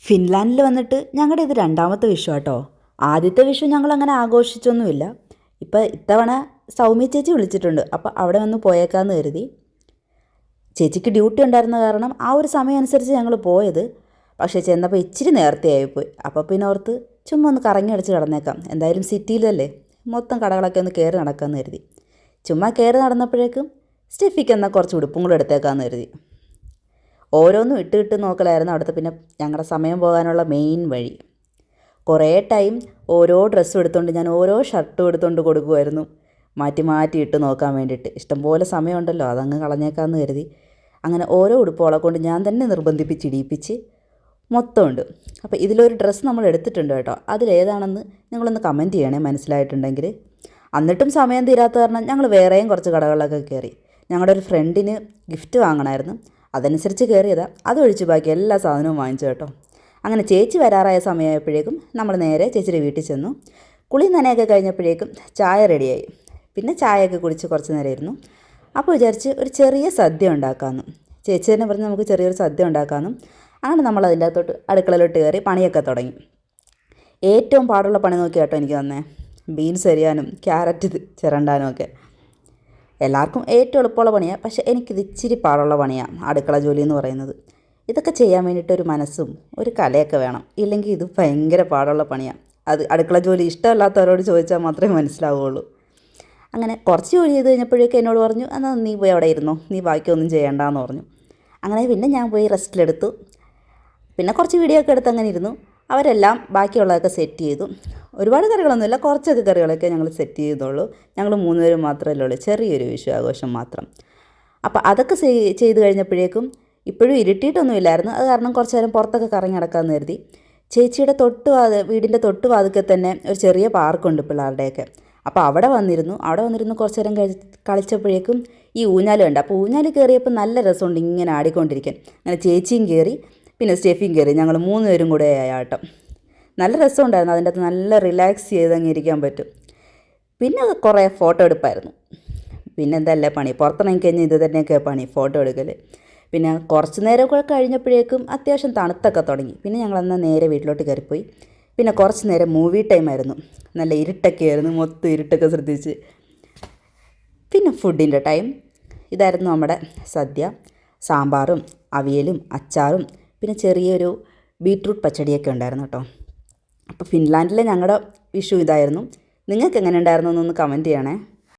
ഫിൻലാൻഡിൽ വന്നിട്ട് ഞങ്ങളുടെ ഇത് രണ്ടാമത്തെ വിഷു കേട്ടോ. ആദ്യത്തെ വിഷു ഞങ്ങളങ്ങനെ ആഘോഷിച്ചൊന്നുമില്ല. ഇപ്പം ഇത്തവണ സൗമ്യ ചേച്ചി വിളിച്ചിട്ടുണ്ട്. അപ്പോൾ അവിടെ വന്ന് പോയേക്കാമെന്ന് കരുതി. ചേച്ചിക്ക് ഡ്യൂട്ടി ഉണ്ടായിരുന്ന കാരണം ആ ഒരു സമയം അനുസരിച്ച് ഞങ്ങൾ പോയത്. പക്ഷേ ചെന്നപ്പോൾ ഇച്ചിരി നേരത്തെ ആയിപ്പോയി. അപ്പോൾ പിന്നെ ഓർത്ത് ചുമ്മാ ഒന്ന് കറങ്ങി അടിച്ച് കിടന്നേക്കാം, എന്തായാലും സിറ്റിയിലല്ലേ, മൊത്തം കടകളൊക്കെ ഒന്ന് കയറി നടക്കാമെന്ന് കരുതി. ചുമ്മാ കയറി നടന്നപ്പോഴേക്കും സ്റ്റെഫിക്ക് എന്നാൽ കുറച്ച് ഉടുപ്പും കൂടെ എടുത്തേക്കാമെന്ന് കരുതി. ഓരോന്നും ഇട്ട് നോക്കലായിരുന്നു അവിടുത്തെ പിന്നെ ഞങ്ങളുടെ സമയം പോകാനുള്ള മെയിൻ വഴി. കുറേ ടൈം ഓരോ ഡ്രസ്സും എടുത്തുകൊണ്ട് ഞാൻ ഓരോ ഷർട്ടും എടുത്തുകൊണ്ട് കൊടുക്കുമായിരുന്നു, മാറ്റി മാറ്റി ഇട്ട് നോക്കാൻ വേണ്ടിയിട്ട്. ഇഷ്ടംപോലെ സമയമുണ്ടല്ലോ, അതങ്ങ് കളഞ്ഞേക്കാമെന്ന് കരുതി. അങ്ങനെ ഓരോ ഉടുപ്പുകളെ കൊണ്ട് ഞാൻ തന്നെ നിർബന്ധിപ്പിച്ചിടിയിപ്പിച്ച് മൊത്തമുണ്ട്. അപ്പോൾ ഇതിലൊരു ഡ്രസ്സ് നമ്മൾ എടുത്തിട്ടുണ്ട് കേട്ടോ. അതിലേതാണെന്ന് നിങ്ങളൊന്ന് കമൻറ്റ് ചെയ്യണേ മനസ്സിലായിട്ടുണ്ടെങ്കിൽ. എന്നിട്ടും സമയം തീരാത്ത കാരണം ഞങ്ങൾ വേറെയും കുറച്ച് കടകളിലൊക്കെ കയറി. ഞങ്ങളുടെ ഒരു ഫ്രണ്ടിന് ഗിഫ്റ്റ് വാങ്ങണമായിരുന്നു, അതനുസരിച്ച് കയറിയതാണ്. അതൊഴിച്ച് ബാക്കി എല്ലാ സാധനവും വാങ്ങിച്ചു കേട്ടോ. അങ്ങനെ ചേച്ചി വരാറായ സമയമായപ്പോഴേക്കും നമ്മൾ നേരെ ചേച്ചിയുടെ വീട്ടിൽ ചെന്നു. കുളി നനയൊക്കെ കഴിഞ്ഞപ്പോഴേക്കും ചായ റെഡിയായി. പിന്നെ ചായയൊക്കെ കുടിച്ച് കുറച്ച് നേരം ഇരുന്നു. അപ്പോൾ വിചാരിച്ച് ഒരു ചെറിയ സദ്യ ഉണ്ടാക്കാമെന്നും. ചേച്ചി തന്നെ പറഞ്ഞ് നമുക്ക് ചെറിയൊരു സദ്യ ഉണ്ടാക്കാമെന്നും. അങ്ങനെ നമ്മൾ അതിൻ്റെ അകത്തോട്ട് അടുക്കളയിലോട്ട് കയറി പണിയൊക്കെ തുടങ്ങി. ഏറ്റവും പാടുള്ള പണി നോക്കി കേട്ടോ എനിക്ക് തന്നെ, ബീൻസ് അരിയാനും ക്യാരറ്റ് ചിരണ്ടാനും ഒക്കെ. എല്ലാവർക്കും ഏറ്റവും എളുപ്പമുള്ള പണിയാണ്, പക്ഷേ എനിക്കിത് ഇച്ചിരി പാടുള്ള പണിയാണ് അടുക്കള ജോലി എന്ന് പറയുന്നത്. ഇതൊക്കെ ചെയ്യാൻ വേണ്ടിയിട്ടൊരു മനസ്സും ഒരു കലയൊക്കെ വേണം, ഇല്ലെങ്കിൽ ഇത് ഭയങ്കര പാടുള്ള പണിയാണ്. അത് അടുക്കള ജോലി ഇഷ്ടമല്ലാത്തവരോട് ചോദിച്ചാൽ മാത്രമേ മനസ്സിലാവുകയുള്ളൂ. അങ്ങനെ കുറച്ച് ജോലി ചെയ്ത് കഴിഞ്ഞപ്പോഴേക്കും എന്നോട് പറഞ്ഞു, എന്നാൽ നീ പോയി അവിടെ ഇരുന്നോ, നീ ബാക്കിയൊന്നും ചെയ്യണ്ടെന്ന് പറഞ്ഞു. അങ്ങനെ പിന്നെ ഞാൻ പോയി റെസ്റ്റിലെടുത്തു. പിന്നെ കുറച്ച് വീഡിയോ ഒക്കെ എടുത്ത് അങ്ങനെ ഇരുന്നു. അവരെല്ലാം ബാക്കിയുള്ളതൊക്കെ സെറ്റ് ചെയ്തു. ഒരുപാട് കറികളൊന്നുമില്ല, കുറച്ചൊക്കെ കറികളൊക്കെ ഞങ്ങൾ സെറ്റ് ചെയ്തുള്ളൂ. ഞങ്ങൾ 3 പേരും മാത്രമല്ലേ ഉള്ളൂ, ചെറിയൊരു വിഷു ആഘോഷം മാത്രം. അപ്പോൾ അതൊക്കെ ചെയ്ത് കഴിഞ്ഞപ്പോഴേക്കും ഇപ്പോഴും ഇരുട്ടിയിട്ടൊന്നുമില്ലായിരുന്നു. അത് കാരണം കുറച്ച് നേരം പുറത്തൊക്കെ കറങ്ങി നടക്കാമെന്ന് കരുതി. ചേച്ചിയുടെ വീടിൻ്റെ തൊട്ടുവാതിൽക്കൽ തന്നെ ഒരു ചെറിയ പാർക്കുണ്ട് പിള്ളേരുടെയൊക്കെ. അപ്പോൾ അവിടെ വന്നിരുന്നു കുറച്ച് നേരം കളിച്ചപ്പോഴേക്കും ഈ ഊഞ്ഞാൽ കണ്ട്. അപ്പോൾ ഊഞ്ഞാൽ കയറിയപ്പോൾ നല്ല രസമുണ്ട് ഇങ്ങനെ ആടിക്കൊണ്ടിരിക്കാൻ. അങ്ങനെ ചേച്ചിയും കയറി, പിന്നെ സ്റ്റെഫിയും കയറി, ഞങ്ങൾ 3 പേരും കൂടെ ആയാട്ടം. നല്ല രസമുണ്ടായിരുന്നു, അതിൻ്റെ അകത്ത് നല്ല റിലാക്സ് ചെയ്തങ്ങ് ഇരിക്കാൻ പറ്റും. പിന്നെ കുറേ ഫോട്ടോ എടുപ്പായിരുന്നു. പിന്നെ എന്തല്ലേ പണി, പുറത്തിറങ്ങി കഴിഞ്ഞാൽ ഇത് തന്നെയൊക്കെ പണി, ഫോട്ടോ എടുക്കൽ. പിന്നെ കുറച്ച് നേരമൊക്കെ കഴിഞ്ഞപ്പോഴേക്കും അത്യാവശ്യം തണുത്തൊക്കെ തുടങ്ങി. പിന്നെ ഞങ്ങളെന്നാൽ നേരെ വീട്ടിലോട്ട് കയറിപ്പോയി. പിന്നെ കുറച്ച് നേരം മൂവി ടൈമായിരുന്നു. നല്ല ഇരുട്ടൊക്കെ ആയിരുന്നു, മൊത്തം ഇരുട്ടൊക്കെ ശ്രദ്ധിച്ച്. പിന്നെ ഫുഡിൻ്റെ ടൈം. ഇതായിരുന്നു നമ്മുടെ സദ്യ. സാമ്പാറും അവിയലും അച്ചാറും പിന്നെ ചെറിയൊരു ബീട്രൂട്ട് പച്ചടിയൊക്കെ ഉണ്ടായിരുന്നു കേട്ടോ. അപ്പോൾ ഫിൻലാൻഡിലെ ഞങ്ങളുടെ വിഷു ഇതായിരുന്നു. നിങ്ങൾക്ക് എങ്ങനെ ഉണ്ടായിരുന്നു എന്നൊന്ന് കമൻറ്റ് ചെയ്യണേ.